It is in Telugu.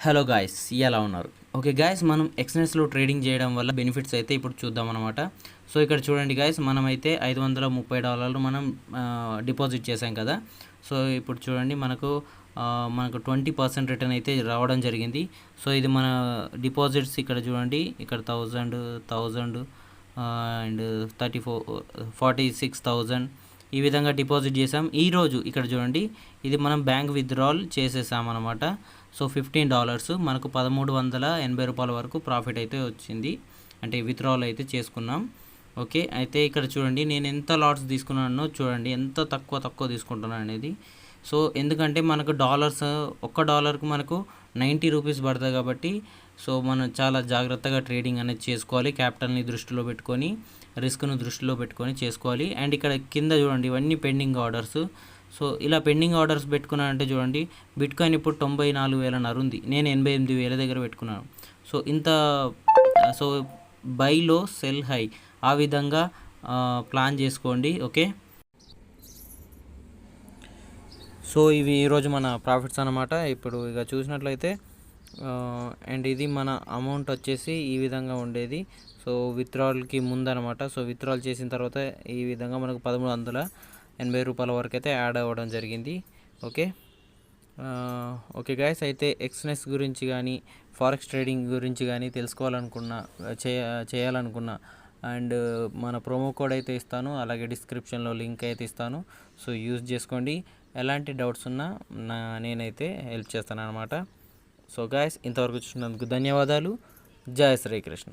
హలో గాయ్స్, ఎలా ఉన్నారు? ఓకే గాయ్స్, మనం ఎక్స్‌నెస్‌లో ట్రేడింగ్ చేయడం వల్ల బెనిఫిట్స్ అయితే ఇప్పుడు చూద్దాం అనమాట. సో ఇక్కడ చూడండి గాయ్స్, మనమైతే $530 మనం డిపాజిట్ చేసాం కదా. సో ఇప్పుడు చూడండి మనకు 20% రిటర్న్ అయితే రావడం జరిగింది. సో ఇది మన డిపాజిట్స్ ఇక్కడ చూడండి, ఇక్కడ 1000 అండ్ 46,000 ఈ విధంగా డిపాజిట్ చేసాం. ఈరోజు ఇక్కడ చూడండి, ఇది మనం బ్యాంక్ విత్డ్రాల్ చేసేసామన్నమాట. సో $15 మనకు $1,380 వరకు ప్రాఫిట్ అయితే వచ్చింది, అంటే విత్డ్రాల్ అయితే చేసుకున్నాం. ఓకే, అయితే ఇక్కడ చూడండి నేను ఎంత లాట్స్ తీసుకున్నానో చూడండి, ఎంత తక్కువ తీసుకుంటున్నాను అనేది. సో ఎందుకంటే మనకు ఒక్క డాలర్కు మనకు 90 రూపీస్ పడుతుంది కాబట్టి, సో మనం చాలా జాగ్రత్తగా ట్రేడింగ్ అనేది చేసుకోవాలి. క్యాపిటల్ని దృష్టిలో పెట్టుకొని, రిస్క్ను దృష్టిలో పెట్టుకొని చేసుకోవాలి. అండ్ ఇక్కడ కింద చూడండి, ఇవన్నీ పెండింగ్ ఆర్డర్స్. సో ఇలా పెండింగ్ ఆర్డర్స్ పెట్టుకున్నానంటే చూడండి, బిట్కాయిన్ ఇప్పుడు 94,000 ఉంది, నేను 88,000 దగ్గర పెట్టుకున్నాను. సో సో బైలో సెల్ హై, ఆ విధంగా ప్లాన్ చేసుకోండి. ఓకే, సో ఇవి ఈరోజు మన ప్రాఫిట్స్ అన్నమాట. ఇప్పుడు ఇక చూసినట్లయితే అండ్ ఇది మన అమౌంట్ వచ్చేసి ఈ విధంగా ఉండేది. సో విత్డ్రాల్కి ముందు అనమాట. సో విత్డ్రాల్ చేసిన తర్వాత ఈ విధంగా మనకు $1,380 వరకు అయితే యాడ్ అవ్వడం జరిగింది. ఓకే ఓకే గాయస్, అయితే ఎక్స్‌నెస్ గురించి కానీ ఫారెక్స్ ట్రేడింగ్ గురించి కానీ తెలుసుకోవాలనుకున్నా, చేయాలనుకున్నా అండ్ మన ప్రోమో కోడ్ అయితే ఇస్తాను, అలాగే డిస్క్రిప్షన్లో లింక్ అయితే ఇస్తాను. సో యూజ్ చేసుకోండి. ఎలాంటి డౌట్స్ ఉన్నా నేనైతే హెల్ప్ చేస్తాను అనమాట. సో గాయస్, ఇంతవరకు చూసినందుకు ధన్యవాదాలు. జై శ్రీకృష్ణ.